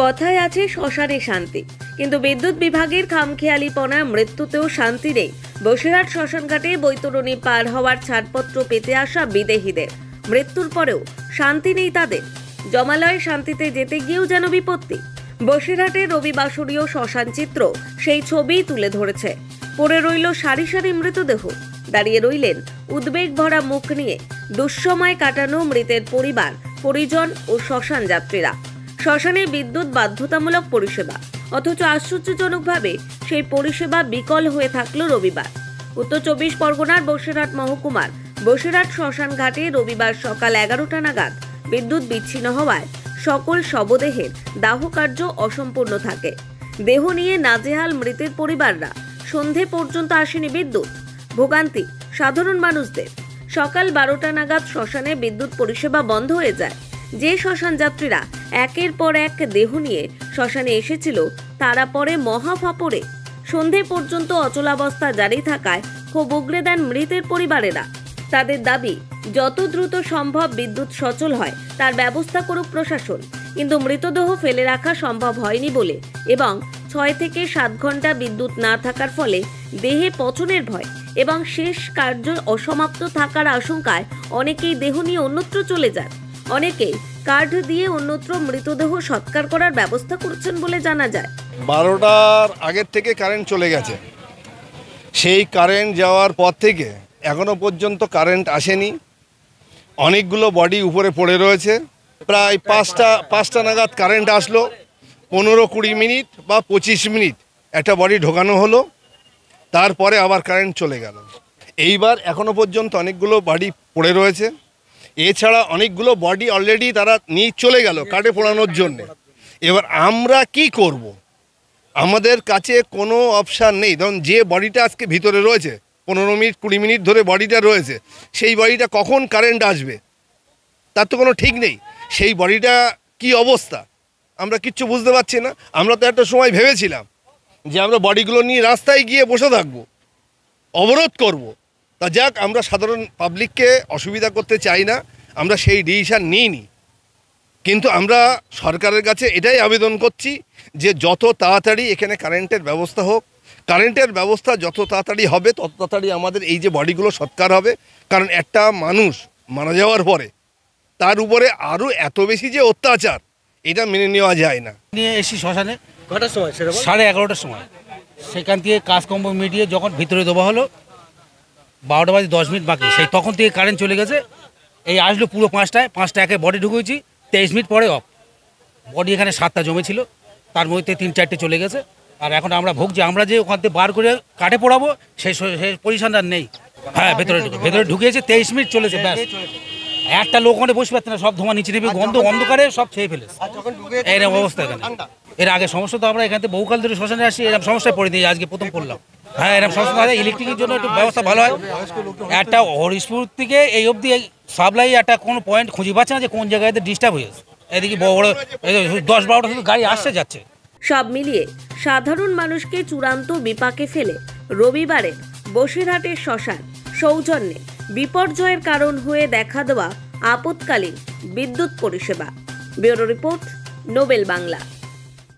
কথায় আছে শ্মশানে শান্তি, কিন্তু বিদ্যুৎ বিভাগের খামখেয়ালিপনা মৃত্যুতেও শান্তি নেই। বসিরহাট শ্মশানঘাটে বৈতরণী পার হওয়ার ছাড়পত্র পেতে আসা বিদেহীদের মৃত্যুর পরেও শান্তি নেই তাদের। জমালয়ে শান্তিতে যেতে গিয়েও যেন বিপত্তি। বসিরহাটের রবিবাসরীয় শ্মশান চিত্র সেই ছবিই তুলে ধরেছে। পড়ে রইল সারি সারি মৃতদেহ, দাঁড়িয়ে রইলেন উদ্বেগ ভরা মুখ নিয়ে দুঃসময় কাটানো মৃতের পরিবার, পরিজন ও শ্মশান যাত্রীরা। শ্মশানে বিদ্যুৎ বাধ্যতামূলক পরিষেবা, অথচ আশ্চর্যজনকভাবে সেই পরিষেবা বিকল হয়ে থাকলো রবিবার। উত্তর 24 পরগনার বসিরহাট মহকুমার বসিরহাট শ্মশান ঘাটে রবিবার সকাল 11টা নাগাদ বিদ্যুৎ বিচ্ছিন্ন হওয়ায় সকল শবদেহের দাহ কার্য অসম্পূর্ণ থাকে। দেহ নিয়ে নাজেহাল মৃতের পরিবাররা। সন্ধে পর্যন্ত আসেনি বিদ্যুৎ। ভোগান্তি সাধারণ মানুষদের। সকাল 12টা নাগাদ শ্মশানে বিদ্যুৎ পরিষেবা বন্ধ হয়ে যায়। যে শ্মশান যাত্রীরা একের পর এক দেহ নিয়ে শ্মশানে এসেছিল, তারা পরে মহাফাপরে। সন্ধে পর্যন্ত অচলাবস্থা জারি থাকায় ক্ষোভ উগরে দেন মৃতের পরিবারেরা। তাদের দাবি, যত দ্রুত সম্ভব বিদ্যুৎ সচল হয় তার ব্যবস্থা করুক প্রশাসন। কিন্তু মৃতদেহ ফেলে রাখা সম্ভব হয়নি বলে এবং 6 থেকে 7 ঘন্টা বিদ্যুৎ না থাকার ফলে দেহে পচনের ভয় এবং শেষ কার্য অসমাপ্ত থাকার আশঙ্কায় অনেকেই দেহ নিয়ে অন্যত্র চলে যান। অনেকেই কার্ড দিয়ে অন্যত্র মৃতদেহ সৎকার করার ব্যবস্থা করছেন বলে জানা যায়। 12টার আগের থেকে কারেন্ট চলে গেছে। সেই কারেন্ট যাওয়ার পর থেকে এখনো পর্যন্ত কারেন্ট আসেনি। অনেকগুলো বডি উপরে পড়ে রয়েছে। প্রায় 5টা নাগাদ কারেন্ট আসলো। 15-20 মিনিট বা 25 মিনিট একটা বডি ঢোকানো হলো, তারপরে আবার কারেন্ট চলে গেল। এইবার এখনো পর্যন্ত অনেকগুলো বডি পড়ে রয়েছে। এছাড়া অনেকগুলো বডি অলরেডি তারা নিয়ে চলে গেল কাঠে পোড়ানোর জন্য। এবার আমরা কি করব? আমাদের কাছে কোনো অপশান নেই। ধরুন যে বডিটা আজকে ভিতরে রয়েছে, 15-20 মিনিট ধরে বডিটা রয়েছে, সেই বডিটা কখন কারেন্ট আসবে তার তো কোনো ঠিক নেই। সেই বডিটা কি অবস্থা আমরা কিচ্ছু বুঝতে পারছি না। আমরা তো একটা সময় ভেবেছিলাম যে আমরা বডিগুলো নিয়ে রাস্তায় গিয়ে বসে থাকবো, অবরোধ করব। তা যাক, আমরা সাধারণ পাবলিককে অসুবিধা করতে চাই না, আমরা সেই ডিসিশন নিইনি। কিন্তু আমরা সরকারের কাছে এটাই আবেদন করছি যে যত তাড়াতাড়ি এখানে কারেন্টের ব্যবস্থা হোক। কারেন্টের ব্যবস্থা যত তাড়াতাড়ি হবে তত তাড়াতাড়ি আমাদের এই যে বডিগুলো সৎকার হবে। কারণ একটা মানুষ মারা যাওয়ার পরে তার উপরে আরও এত বেশি যে অত্যাচার, এটা মেনে নেওয়া যায় না। নিয়ে এসি শ্মশানে কটার সময়? 11:30টার সময়। সেখান থেকে কাজকর্ম মিটিয়ে যখন ভিতরে দেওয়া হলো 12টা বাজে 10 মিনিট বাকি, সেই তখন থেকে কারেন্ট চলে গেছে। এই আসলো পুরো 5টা একে বডি ঢুকেছি, 23 মিনিট পরে অফ। বডি এখানে 7টা জমেছিল, তার মধ্যে 3-4টে চলে গেছে। আর এখন আমরা ভুগছি, আমরা যে ওখান থেকে বার করে কাঠে পোড়াবো সেই পজিশন আর নেই। হ্যাঁ, ভেতরে ঢুকিয়েছে, 23 মিনিট চলেছে ব্যাস। একটা লোক ওখানে বসে পাচ্ছে না, সব ধোঁয়া নিচে নেবে, অন্ধকারে সব খেয়ে ফেলেছে। এরকম অবস্থা এখানে। এর আগে সমস্যা তো আমরা এখান থেকে বহুকাল ধরে শ্মশানে আসি, এরকম সমস্যায় পড়ে দিই, আজকে প্রথম পড়লাম। হ্যাঁ, এরকম সমস্যা হয়। ইলেকট্রিকের জন্য একটু ব্যবস্থা ভালো হয়। একটা হরিশপুর থেকে এই অবধি সাপ্লাই একটা কোনো পয়েন্ট খুঁজে পাচ্ছে না যে কোন জায়গায় ডিস্টার্ব হয়েছে। এদিকে বড় 10-12টা শুধু গাড়ি আসছে যাচ্ছে। সব মিলিয়ে সাধারণ মানুষকে চূড়ান্ত বিপাকে ফেলে রবিবারে বসিরহাটের শ্মশান সৌজন্যে বিপর্যয়ের কারণ হয়ে দেখা দেওয়া আপৎকালীন বিদ্যুৎ পরিষেবা। Bureau report, Nobel Bangla.